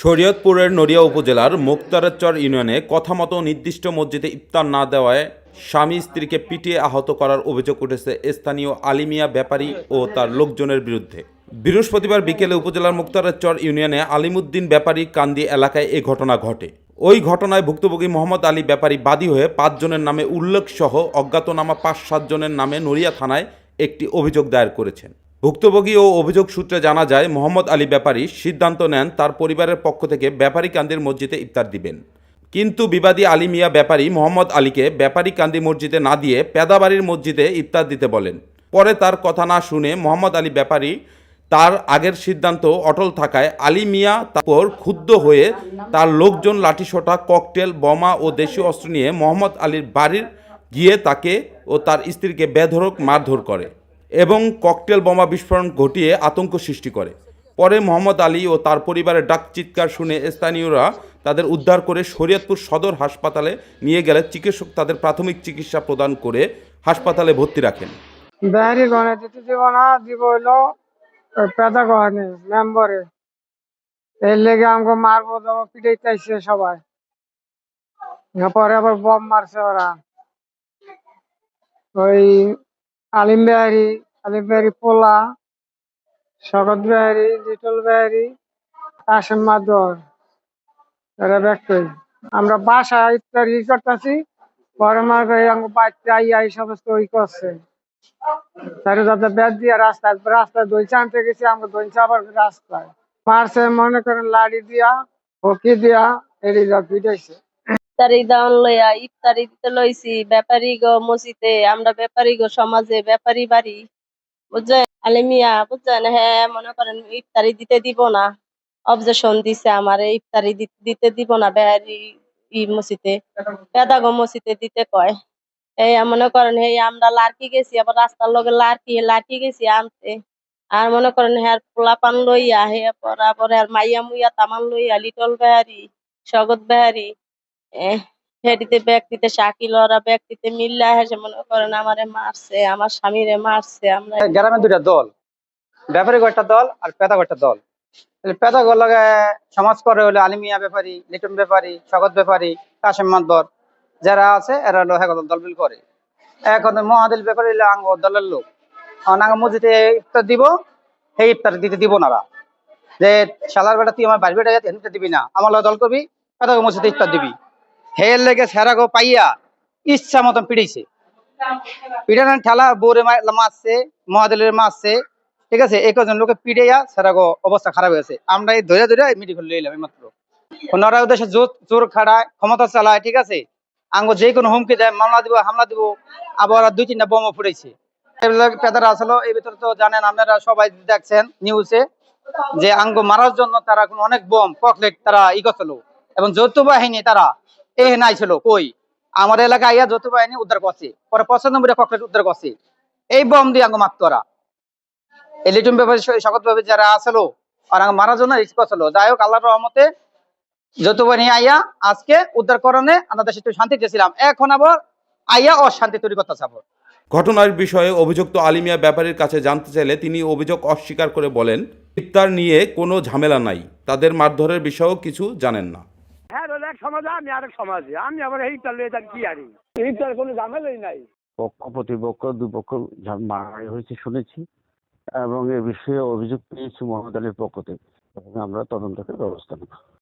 শরীয়তপুরের নড়িয়া উপজেলার মোক্তারেরচর ইউনিয়নে কথামতো নির্দিষ্ট মসজিদে ইফতার না দেওয়ায় স্বামী স্ত্রীকে পিটিয়ে আহত করার অভিযোগ উঠেছে স্থানীয় আলিমিয়া ব্যাপারী ও তার লোকজনের বিরুদ্ধে। বৃহস্পতিবার বিকেলে উপজেলার মোক্তারেরচর ইউনিয়নে আলিমুদ্দিন ব্যাপারী কান্দি এলাকায় এ ঘটনা ঘটে। ওই ঘটনায় ভুক্তভোগী মোহাম্মদ আলী ব্যাপারী বাদী হয়ে ৫ জনের নামে উল্লেখসহ অজ্ঞাতনামা ৫-৭ জনের নামে নড়িয়া থানায় একটি অভিযোগ দায়ের করেছেন। ভুক্তভোগী ও অভিযোগ সূত্রে জানা যায়, মোহাম্মদ আলী ব্যাপারী সিদ্ধান্ত নেন তার পরিবারের পক্ষ থেকে ব্যাপারী কান্দির মসজিদে ইফতার দিবেন, কিন্তু বিবাদী আলী মিয়া ব্যাপারী মোহাম্মদ আলীকে ব্যাপারী কান্দি মসজিদে না দিয়ে পেদাবাড়ির মসজিদে ইফতার দিতে বলেন। পরে তার কথা না শুনে মোহাম্মদ আলী ব্যাপারী তার আগের সিদ্ধান্ত অটল থাকায় আলী মিয়া তারপর ক্ষুব্ধ হয়ে তার লোকজন লাঠিসোঁটা, ককটেল, বোমা ও দেশীয় অস্ত্র নিয়ে মোহাম্মদ আলীর বাড়ির গিয়ে তাকে ও তার স্ত্রীকে বেধড়ক মারধর করে এবং ককটেল বোমা বিস্ফোরণ ঘটিয়ে আতঙ্ক সৃষ্টি করে। পরে মোহাম্মদ আলী ও তার পরিবারের ডাক চিৎকার শুনে স্থানীয়রা তাদের উদ্ধার করে শরীয়তপুর সদর হাসপাতালে নিয়ে গেলে চিকিৎসক তাদের প্রাথমিক চিকিৎসা প্রদান করে হাসপাতালে ভর্তি রাখেন। বেহারি গনে দিতে দিব না, দিব হইলো পেদা গনে মেম্বরে। এর লেগে আমাকে মারবো দেবো, পিটাইতেছে সবাই। পরে আবার বম মারছে ওরা। ওই আলিম বেহারি পোলা, শগত বেহারি, লিটল বেহারি, কাশেম মাদর, এরা ব্যক্তি। আমরা বাসায় ইফতার করতেছি, পরে মারবে আমাকে বাচ্চা আইয়া এই সমস্ত ওই করছে। তাহলে যাতে ব্যাট দিয়ে রাস্তায় দই আনতে গেছি, আমাকে দই আবার রাস্তায় মারছে, মনে করেন লাড়ি দিয়া, হকি দিয়া, এড়ি যা পিটাইছে। ইফতারি দাওন লইয়া ইফতারি দিতে লইছি ব্যাপারী গো মসজিদে। আমরা ব্যাপারী গো সমাজে ব্যাপারী বাড়ি, বুঝছেন আলিমিয়া, বুঝছেন। হ্যাঁ, মনে করেন ইফতারি দিতে দিব না, অবজেকশন দিছে আমার, ইফতারি দিতে দিব না বেহারি মসজিদে, পেদাগো মসজিদে দিতে কয়। এই মনে করেন এই আমরা লার্কি গেছি, আবার রাস্তার লগে লার্কি গেছি আনতে। আর মনে করেন হ্যাঁ পোলাপান লইয়া হে পর আর মাইয়া মুইয়া তামান লইয়া লিটল বেহারি, স্বগত বেহারি, হেডিতে ব্যক্তিতে শাকিল ওরা ব্যক্তিতে মিল্লা হেসে মনে করেন আমারে মারছে, আমার স্বামীরে মারছে। আমরা গ্রামে দুইটা দল, ব্যাপারী একটা দল আর পেদা একটা দল। পেদা গোল লাগে সমাজ করে হলো আলিমিয়া ব্যাপারী, লিটন ব্যাপারী, স্বগত ব্যাপারী, কাশেম মাতবর যারা আছে এরা হলো হ্যাঁ দলবিল করে। এখন মহাদিল ব্যাপারী হলো আঙ্গ দলের লোক। আঙ্গ মসজিদে ইফতার দিব, সেই ইফতার দিতে দিব না। যে শালার বেটা তুই আমার বাড়ি বেটা যাতে দিবি না, আমার দল করবি, পেদা মসজিদে ইফতার দিবি। হের লেগে সেরাগো পাইয়া ইচ্ছা মতন পিড়িয়েছে। পিটানোর ঠেলা বোরে মারছে, মহাদেলের মারছে, ঠিক আছে। একজন লোকে পিড়াইয়া সেরাগো অবস্থা খারাপ হয়েছে। আমরা এই ধরে ধরে মেডিকেল লইলাম মাত্র। ওনারা উদ্দেশ্যে জোর খাড়ায়, ক্ষমতা চালায়, ঠিক আছে। আঙ্গ যে কোনো হুমকি দেয়, মামলা দিব, হামলা দিব, আবার 2-3টা বোমও ফুটেছে। পেদারা আসলো এই ভিতরে তো জানেন আপনারা সবাই দেখছেন নিউজে, যে আঙ্গ মারার জন্য তারা অনেক বোম ককলেট তারা করছিল, এবং যৌথ বাহিনী তারা নাই ছিল কই আমাদের এলাকায় আইয়া যৌথ বাহিনী উদ্ধার করছে। পরে 95টা ককলেট উদ্ধার করছে এই বোম দিয়ে আঙ্গ মারত। ওরা এই লিটন ব্যাপারী, শকত ব্যাপারী যারা আসলো আর মারার জন্য রিস্ক করছিল। যাই হোক, আল্লাহর রহমতে যৌথ বাহিনী আইয়া আজকে উদ্ধার করণে আমরা দেশে একটু শান্তি চেয়েছিলাম, এখন আবার আইয়া অশান্তি তৈরি করতে চাবো। ঘটনার বিষয়ে অভিযুক্ত আলিমিয়া ব্যাপারীর কাছে জানতে চাইলে তিনি অভিযোগ অস্বীকার করে বলেন, ইফতার নিয়ে কোনো ঝামেলা নাই, তাদের মারধরের বিষয়েও কিছু জানেন না। হ্যাঁ, এক সমাজে আমি আরেক সমাজে, আমি আবার এইটার লয়ে কি আরি, এইটার কোনো ঝামেলাই নাই। পক্ষ প্রতিপক্ষ দুপক্ষ মারামারি হয়েছে শুনেছি, এবং এ বিষয়ে অভিযোগ পেয়েছি মোহাম্মদ আলীর পক্ষ থেকে, এবং আমরা তদন্তকে ব্যবস্থা নেব।